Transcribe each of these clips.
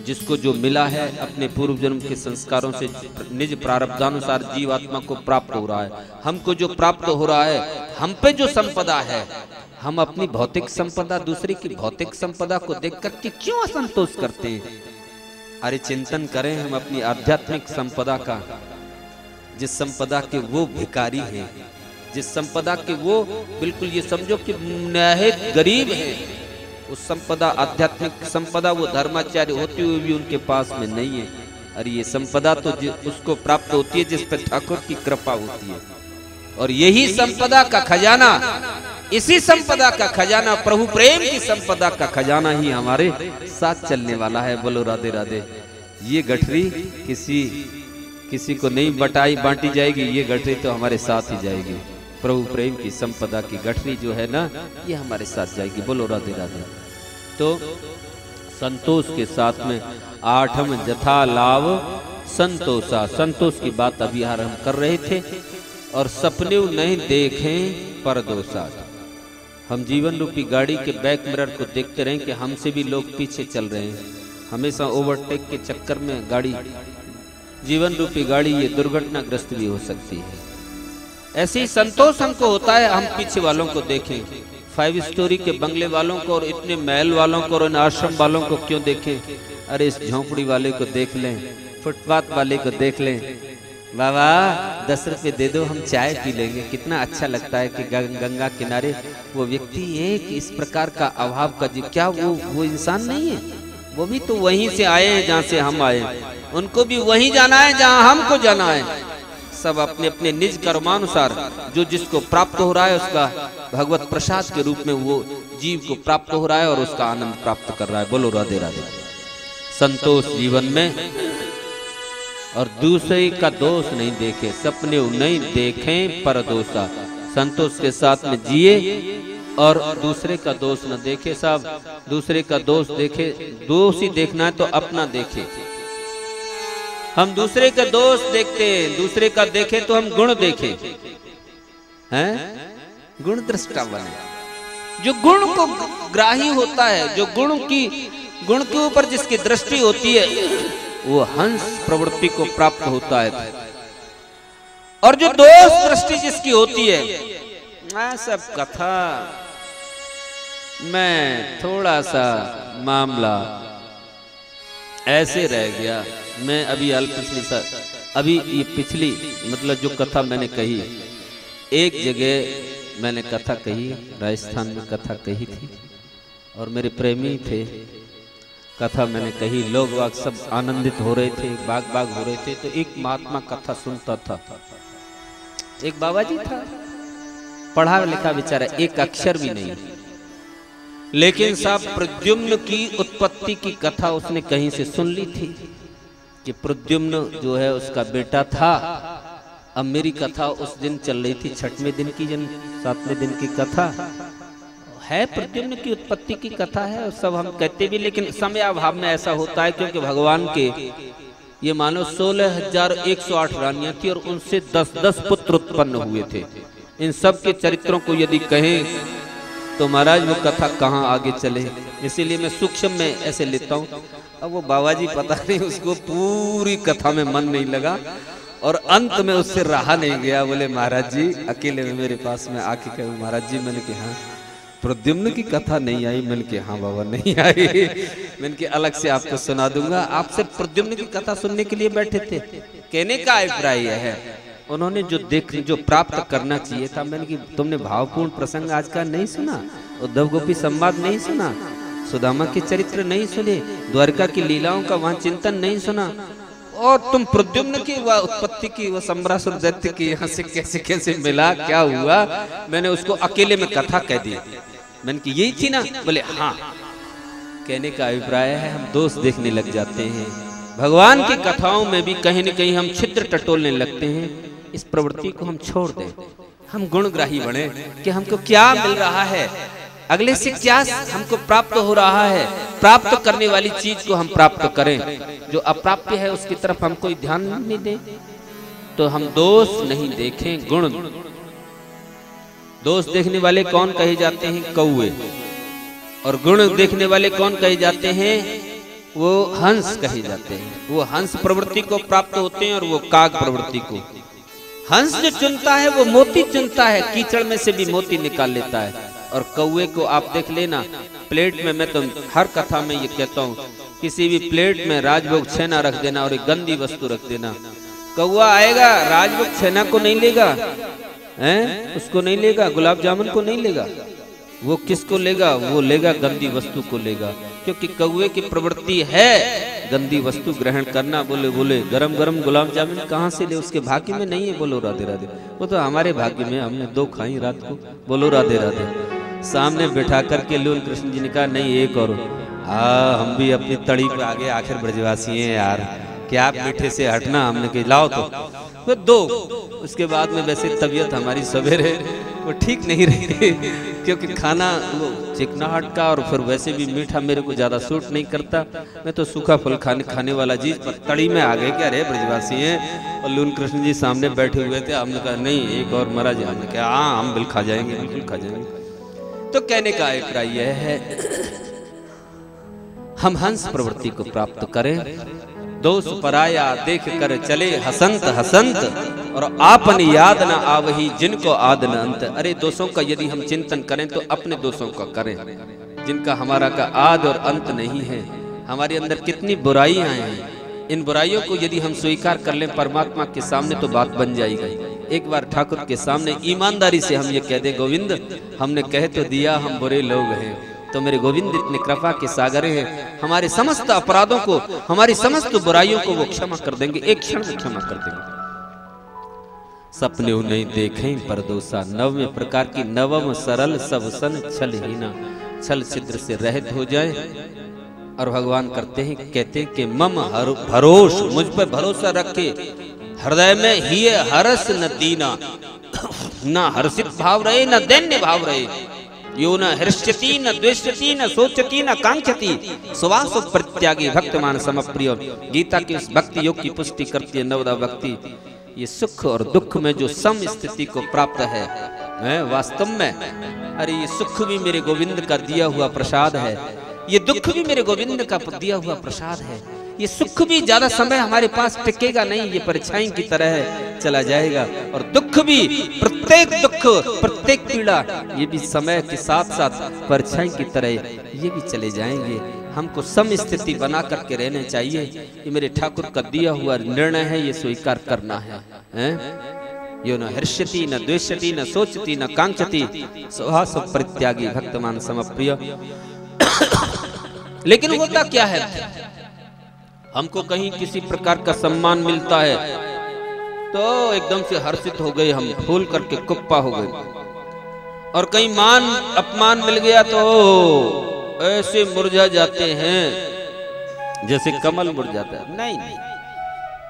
जिसको जो मिला है अपने पूर्व जन्म के संस्कारों से निज प्रारब्धानुसार जीवात्मा को प्राप्त हो रहा है। हमको जो प्राप्त हो रहा है, हम पे जो संपदा है, हम अपनी भौतिक संपदा दूसरे की भौतिक संपदा को देख करके क्यों असंतोष करते हैं? अरे चिंतन करें हम अपनी आध्यात्मिक संपदा का, जिस संपदा के वो भिखारी हैं, जिस संपदा के वो बिल्कुल ये समझो कि निहायत गरीब है, उस संपदा आध्यात्मिक संपदा वो धर्माचार्य होते हुए भी उनके पास में नहीं है। अरे ये संपदा तो उसको प्राप्त होती है जिस पर ठाकुर की कृपा होती है। और यही संपदा का खजाना, इसी संपदा का खजाना, प्रभु प्रेम की संपदा का खजाना ही हमारे साथ चलने वाला है। बोलो राधे राधे। ये गठरी किसी को नहीं बांटी जाएगी, ये गठरी तो हमारे साथ ही जाएगी। प्रभु प्रेम की संपदा की गठरी जो है ना, ये हमारे साथ जाएगी। बोलो राधे राधे। तो संतोष के साथ में आठम जथा लाभ संतोषा, संतोष की बात अभी हम कर रहे थे। और सपने नहीं देखें परदोषा, हम जीवन रूपी गाड़ी के बैक मिरर को देखते रहें कि हमसे भी लोग पीछे चल रहे हैं। हमेशा ओवरटेक के चक्कर में गाड़ी, जीवन रूपी गाड़ी ये दुर्घटनाग्रस्त भी हो सकती है। ऐसे ही संतोष हमको होता है, हम पीछे वालों को देखें, 5 स्टोरी के बंगले वालों को और इतने महल वालों को और इन आश्रम वालों को क्यों देखें? अरे इस झोंपड़ी वाले को देख लें, फुटपाथ वाले को देख लें। बाबा 10 रुपए दे दो, हम चाय पी लेंगे। कितना अच्छा लगता है कि गंगा किनारे वो व्यक्ति एक इस प्रकार का अभाव का जीव, क्या वो इंसान नहीं है? वो भी तो वहीं से आए हैं जहाँ से हम आए, उनको भी वहीं जाना है जहाँ हमको जाना है। सब अपने अपने निज कर्मानुसार जो जिसको प्राप्त हो रहा है उसका भगवत प्रसाद के रूप में वो जीव को प्राप्त हो रहा है और उसका आनंद प्राप्त कर रहा है। बोलो राधे राधे। संतोष जीवन में, और दूसरे का दोष नहीं देखे, सपने नहीं देखें परदोषा। संतोष के साथ में जिए और दूसरे का दोष न देखे। साहब दूसरे का दोष देखे, दोष ही देखना है तो अपना देखे। हम दूसरे का दोष देखते हैं, दूसरे का देखें तो हम गुण देखें, हैं? गुण दृष्टा बने। जो गुण को ग्राही होता है, जो गुण के ऊपर जिसकी दृष्टि होती है, वो हंस प्रवृत्ति को प्राप्त होता है। और जो दोष दृष्टि जिसकी होती है, मैं सब कथा मैं थोड़ा सा मामला ऐसे रह गया। मैं अभी अभी ये पिछली मतलब जो कथा मैंने कही, एक जगह मैंने कथा कही, राजस्थान में कथा कही थी और मेरे प्रेमी थे, कथा मैंने कही, लोग वाग सब आनंदित हो रहे थे, बाग हो रहे थे। तो एक महात्मा कथा सुनता था, एक बाबा जी था, पढ़ा लिखा बेचारा, एक अक्षर भी नहीं, लेकिन साहब प्रद्युम्न की उत्पत्ति की कथा उसने कहीं से सुन ली थी कि प्रद्युम्न जो है उसका बेटा था। अब मेरी कथा उस दिन चल रही थी, 6वें दिन की 7वें दिन की कथा है, प्रद्युम्न की उत्पत्ति की कथा है। और सब हम कहते भी, लेकिन समय अभाव में ऐसा होता है क्योंकि भगवान के ये मानो 16,108 रानियां थी और उनसे 10-10 पुत्र उत्पन्न हुए थे। इन सब के चरित्रों को यदि कहें तो महाराज वो कथा कहाँ आगे चले, इसीलिए मैं सूक्ष्म में ऐसे लेता हूँ। अब वो बाबा जी पता नहीं उसको पूरी कथा में मन नहीं लगा और अंत में उससे रहा नहीं गया। बोले महाराज जी अकेले में मेरे पास में आके कहे, महाराज जी मैंने कहा हाँ प्रद्युम्न की कथा नहीं आई। मैंने कहा हाँ बाबा नहीं आई, मैंने कहा अलग से आपको सुना दूंगा। आप सिर्फ प्रद्युम्न की कथा सुनने के लिए बैठे थे। कहने का अभिप्राय यह है, उन्होंने जो प्राप्त करना चाहिए था। मैंने कि तुमने भावपूर्ण प्रसंग आज का नहीं सुना, उद्धव गोपी संवाद नहीं सुना, सुदामा के चरित्र नहीं सुने, द्वारका की लीलाओं का वहां चिंतन नहीं सुना, और तुम प्रद्युम्न की वह उत्पत्ति की वह सम्रासुर दैत्य की यहाँ से कैसे कैसे मिला, क्या हुआ। मैंने उसको अकेले में कथा कह दी। मैंने कि यही थी ना? बोले हाँ। कहने का अभिप्राय है हम दोष देखने लग जाते हैं। भगवान की कथाओं में भी कहीं न कहीं हम छिद्र टटोलने लगते हैं। इस प्रवृत्ति को हम छोड़ दें, हम गुणग्राही बने कि हमको क्या मिल रहा है, अगले से क्या हमको प्राप्त हो रहा है, प्राप्त करने वाली चीज को हम प्राप्त करें। जो अप्राप्य है उसकी तरफ हम कोई ध्यान नहीं दें। तो हम दोष नहीं देखें, गुण। दोष देखने वाले कौन कहे जाते हैं? कौए। और गुण देखने वाले कौन कहे जाते हैं? वो हंस कहे जाते हैं। वो हंस प्रवृत्ति को प्राप्त होते हैं और वो काग प्रवृत्ति को। हंस जो चुनता है वो मोती चुनता है, कीचड़ में से भी मोती निकाल लेता है। और कौवे को आप देख लेना, प्लेट में, मैं तो हर कथा में ये कहता हूँ, किसी भी प्लेट में राजभोग छेना रख देना और एक गंदी वस्तु रख देना, कौवा आएगा, राजभोग छेना को नहीं लेगा, हैं? उसको नहीं लेगा, गुलाब जामुन को नहीं लेगा, वो किसको लेगा? वो लेगा गंदी वस्तु को लेगा, क्योंकि कौवे की प्रवृत्ति है गंदी वस्तु ग्रहण करना। बोले बोले गरम गरम गुलाब जामुन कहाँ से ले? उसके भाग्य में नहीं है। बोलो राधे राधे। वो तो हमारे भाग्य में, हमने 2 खाई रात को। बोलो राधे राधे। सामने बैठा करके लूल कृष्ण जी ने कहा नहीं एक और। हम भी अपनी तड़ी पे आगे, आखिर ब्रजवासी हैं यार, क्या आप मीठे से हटना। हमने कहा लाओ तो 2। उसके बाद में वैसे तबीयत हमारी सवेरे वो ठीक नहीं रही, क्योंकि खाना वो चिकनाहट का, और फिर वैसे भी मीठा मेरे को ज्यादा सूट नहीं करता। मैं तो सूखा फल खाने वाला चीज, पर तड़ी में आ गए कि अरे ब्रजवासी हैं। और लून कृष्ण जी सामने बैठे हुए थे। हमने कहा नहीं एक और महाराज। हमने कहा हाँ हम बिल्कुल खा जाएंगे, बिल्कुल खा जाएंगे। तो कहने का अभिप्राय यह है, हम हंस प्रवृत्ति को प्राप्त करें। दोष पराया देख कर चले हसंत हसंत, और आपन याद न आवही जिनको आद न अंत। अरे दोषों का यदि हम चिंतन करें तो अपने दोषों का करें, जिनका हमारा का आद और अंत नहीं है। हमारे अंदर कितनी बुराइयां हैं, इन बुराइयों को यदि हम स्वीकार कर लें परमात्मा के सामने तो बात बन जाएगी। एक बार ठाकुर के सामने ईमानदारी से हम ये कह दे, गोविंद हमने कह तो दिया हम बुरे लोग हैं, तो मेरे गोविंद इतने कृपा के सागर हैं, हमारे समस्त अपराधों को, हमारी समस्त बुराइयों को वो क्षमा कर देंगे, एक क्षण में क्षमा कर देंगे। सपने नहीं देखें परदोसा, नवमे प्रकार की नवम सरल सब सन छलहीना, छल छिद्र से रहित हो जाए। और भगवान करते हैं, कहते हैं कि मम भरोस, मुझ पर भरोसा रखे, हृदय में ही हरस न दीना, न हर्षित भाव रहे न दैन्य भाव रहे। यो न हृष्यति न द्वेष्यति न सोचति न कांक्षति, सुवास परित्यागी भक्तमान समप्रिय। गीता की उस भक्ति योग की पुष्टि करती है नवदा भक्ति। ये सुख और दुख में जो सम स्थिति को प्राप्त है वास्तव में, अरे ये सुख भी मेरे गोविंद का दिया हुआ प्रसाद है, ये दुख भी मेरे गोविंद का दिया हुआ प्रसाद है। ये सुख भी ज्यादा समय हमारे पास टिकेगा नहीं, ये परछाई की तरह है, चला जाएगा। और दुख भी, प्रत्येक दुख प्रत्येक पीड़ा, ये भी समय के साथ साथ परछाई की तरह ये भी चले जाएंगे। हमको सम स्थिति बना करके रहने चाहिए। ये मेरे ठाकुर का दिया हुआ निर्णय है, ये स्वीकार करना है। यो न हर्ष्यति न द्वेष्यति न सोचति न कांक्षति, सुहास परित्यागी भक्तमान समप्रिय। लेकिन होता क्या है, हमको कहीं किसी प्रकार का सम्मान मिलता है तो एकदम से हर्षित हो गए, हम फूल करके कुप्पा हो गए। और कहीं मान अपमान मिल गया तो ऐसे मुरझा जाते हैं जैसे कमल मुरझाता है। नहीं,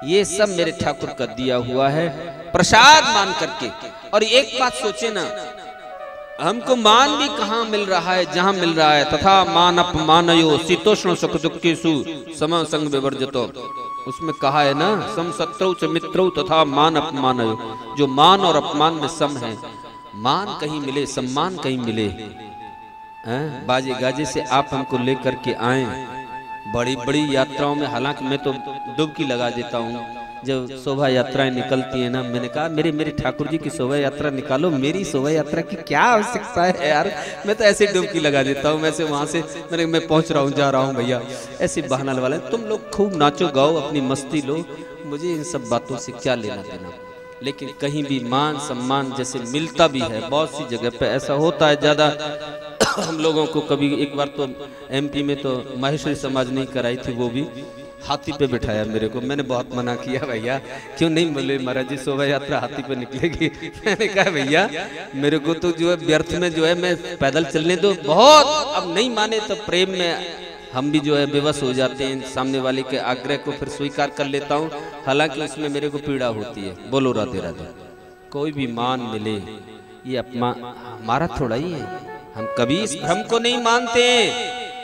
ये सब मेरे ठाकुर का दिया हुआ है प्रसाद मान करके। और एक बात सोचे ना, हमको मान भी कहाँ मिल रहा है, जहां मिल रहा है। तथा मान अपमानयो शीतोष्ण सुख दुखेषु सम संग विवर्जितो, उसमें कहा है ना, सम शत्रु च मित्रौ तथा मान अपमानयो, जो मान और अपमान में सम है। मान कहीं मिले, सम्मान कहीं मिले, बाजे गाजे से आप हमको लेकर के आए बड़ी बड़ी यात्राओं में। हालांकि मैं तो डुबकी लगा देता हूँ जब शोभा यात्राएं निकलती है ना। मैंने कहा मेरे ठाकुर जी की शोभा यात्रा निकालो, मेरी शोभा यात्रा की क्या आवश्यकता है यार। मैं तो ऐसे डुबकी लगा देता हूँ, वैसे वहां से मैं पहुंच रहा हूँ, जा रहा हूँ भैया, ऐसे बहाना वाले। तुम लोग खूब नाचो गाओ, अपनी मस्ती लो, मुझे इन सब बातों से क्या लेना देना। लेकिन कहीं भी मान सम्मान जैसे मिलता भी है, बहुत सी जगह पे ऐसा होता है ज्यादा। हम लोगों को कभी एक बार तो एमपी में तो माहेश्वरी समाज नहीं कराई थी, वो भी हाथी पे बिठाया मेरे को। मैंने बहुत मना किया, भैया क्यों नहीं, बोले महाराज जी शोभा यात्रा हाथी पे निकलेगी। मैंने कहा भैया मेरे को तो जो है व्यर्थ में जो है मैं पैदल चलने दो। बहुत अब नहीं माने तो प्रेम में हम भी जो है बेबस हो जाते हैं, सामने वाले के आग्रह को फिर स्वीकार कर लेता हूँ, हालांकि उसमें मेरे को पीड़ा होती है। बोलो राधे राधे। कोई भी मान मिले ये अपमान हमारा थोड़ा ही है, हम कभी इस भ्रम को नहीं मानते।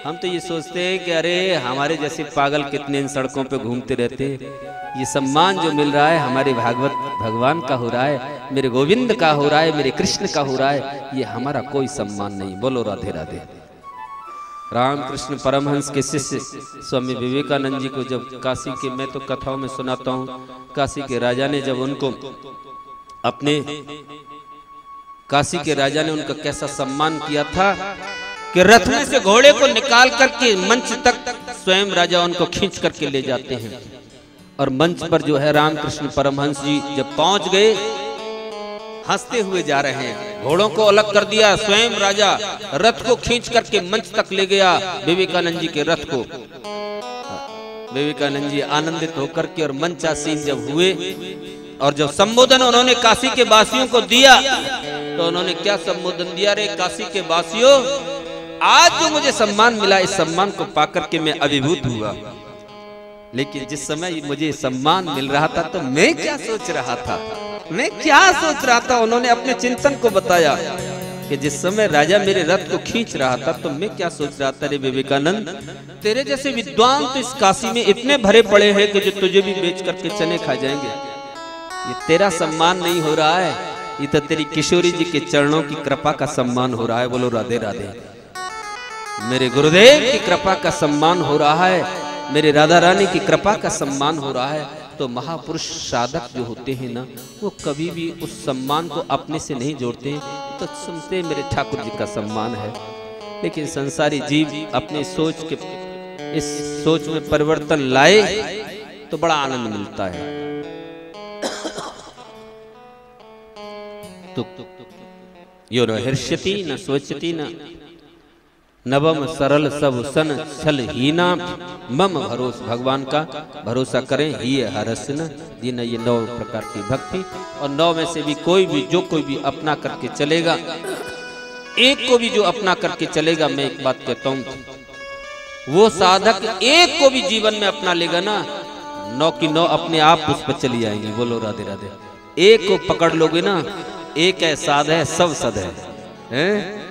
हम तो ये सोचते हैं कि अरे हमारे जैसे पागल कितने इन सड़कों पे घूमते रहते। ये सम्मान जो मिल रहा है हमारे भागवत भगवान का हो रहा है, मेरे गोविंद का हो रहा है, मेरे कृष्ण का हो रहा है, ये हमारा कोई सम्मान नहीं। बोलो राधे राधे। रामकृष्ण परमहंस के शिष्य स्वामी विवेकानंद जी को जब काशी के, मैं तो कथाओं में सुनाता हूँ, काशी के राजा ने जब उनको अपने, काशी के राजा ने उनका कैसा सम्मान किया था कि रथ में से घोड़े को निकाल करके मंच तक स्वयं राजा उनको खींच करके ले जाते हैं। और मंच पर जो है रामकृष्ण परमहंस जी जब पहुंच गए, हंसते हुए जा रहे हैं, घोड़ों को अलग कर दिया, स्वयं राजा रथ को खींच करके मंच तक ले गया, विवेकानंद जी के रथ को। विवेकानंद जी आनंदित होकर के और मंचासीन जब हुए और जब संबोधन उन्होंने काशी के वासियों को दिया, तो उन्होंने क्या संबोधन दिया? रे काशी के वासियों, आज जो मुझे सम्मान मिला, इस सम्मान को पाकर के मैं अभिभूत हुआ, लेकिन जिस समय मुझे सम्मान मिल रहा था तो मैं क्या सोच रहा था, मैं क्या सोच रहा था? उन्होंने अपने चिंतन को बताया कि जिस समय राजा मेरे रथ को खींच रहा था तो मैं क्या सोच रहा था? रे विवेकानंद, तेरे जैसे विद्वान तो इस काशी में इतने भरे पड़े हैं कि जो तुझे भी बेच करके चने खा जाएंगे। ये तेरा सम्मान नहीं हो रहा है, ये तो तेरी किशोरी जी के चरणों की कृपा का सम्मान हो रहा है। बोलो राधे राधे। मेरे गुरुदेव की कृपा का सम्मान हो रहा है, मेरे राधा रानी की कृपा का सम्मान हो रहा है। तो महापुरुष साधक जो होते हैं ना, वो कभी भी उस सम्मान को अपने से नहीं जोड़ते हैं, तो सुनते मेरे ठाकुर जी का सम्मान है। लेकिन संसारी जीव अपने सोच के, इस सोच में परिवर्तन लाए तो बड़ा आनंद मिलता है। तो यो न हर्ष्यति न सोचति न नवम सरल सब सन छल हीना मम भरोस। भगवान का भरोसा करें, ही हरस न दीन। ये 9 प्रकार की भक्ति, और 9 में से भी कोई भी जो कोई भी अपना करके चलेगा, एक को भी जो अपना करके चलेगा, मैं एक बात कहता हूँ, वो साधक एक को भी जीवन में अपना लेगा ना, 9 की 9 अपने आप उस पर चली जाएंगी। बोलो राधे राधे। एक को पकड़ लोगे ना, एक है साध है, सब सद है,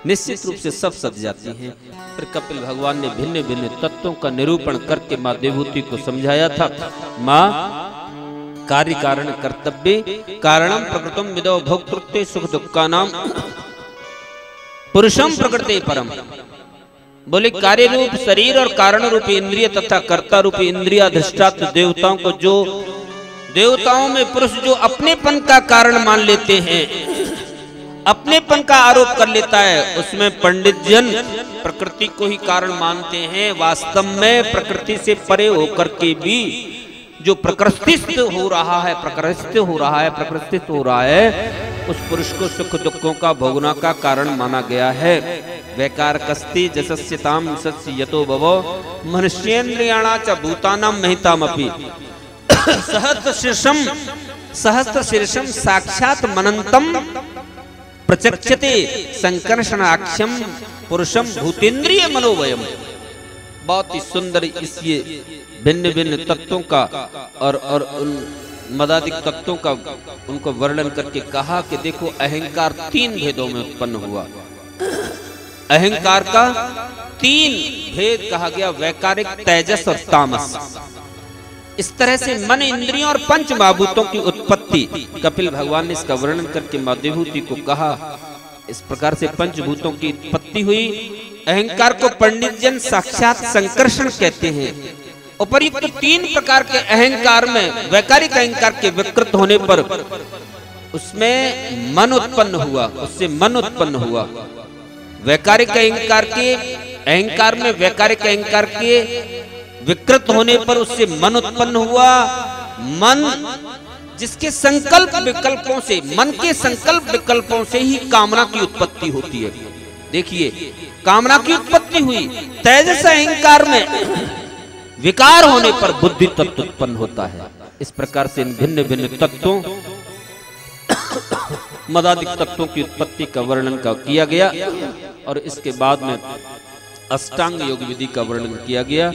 निश्चित रूप से सब सद जाती हैं। फिर कपिल भगवान ने भिन्न भिन्न तत्वों का निरूपण करके माँ देवहूति को समझाया था। माँ कार्य कारण कर्तव्य कारणम प्रकृतम विदो भोक्तृत्व सुख दुःखानाम पुरुषम प्रकृते परम। बोले कार्य रूप शरीर और कारण रूप इंद्रिय तथा कर्ता रूप इंद्रियाधिष्ठात देवताओं को, जो देवताओं में पुरुष जो अपनेपन का कारण मान लेते हैं, अपनेपन का आरोप कर लेता है, उसमें पंडित जन प्रकृति को ही कारण मानते हैं। वास्तव में प्रकृति से परे होकर के भी जो प्रकृतिस्थ हो रहा है, प्रकृतिस्थ हो रहा है, उस पुरुष को सुख दुखों का भोगना का कारण माना गया है। वैकार कस्ति जसस्यताम सस्य यतो भवो मनुष्येन्द्रियाणा च भूतानां महितामपि सहस्र शीर्षम साक्षात मनंतम प्रचक्षते संकर्षणाक्षम पुरुषम भूतेन्द्रिय मनोवयम। बहुत ही सुंदर इस ये भिन्न भिन्न तत्वों का और उन मदादिक तत्वों का उनको वर्णन करके कहा कि देखो अहंकार 3 भेदों में उत्पन्न हुआ। अहंकार का 3 भेद कहा गया, वैकारिक, तेजस और तामस। इस तरह से मन, इंद्रियों और पंच महाभूतों की उत्पत्ति कपिल भगवान ने इसका वर्णन करके माँ देवहूति को कहा। इस प्रकार से पंचभूतों की उत्पत्ति हुई। अहंकार को पंडित जन साक्षात संकर्षण कहते हैं। उपर्युक्त 3 प्रकार के अहंकार में वैकारिक अहंकार के विकृत होने पर उसमें मन उत्पन्न हुआ, उससे मन उत्पन्न हुआ। वैकारिक अहंकार में वैकारिक अहंकार के विकृत होने पर उससे मन उत्पन्न हुआ। मन जिसके संकल्प विकल्पों से, मन के संकल्प विकल्पों से ही कामना की उत्पत्ति होती है। देखिए, कामना की उत्पत्ति हुई। तेजस अहंकार में विकार होने पर बुद्धि तत्व उत्पन्न होता है। इस प्रकार से इन भिन्न भिन्न तत्वों मदादिक तत्वों की उत्पत्ति का वर्णन का किया गया और इसके बाद में अष्टांग योग विधि का वर्णन किया गया।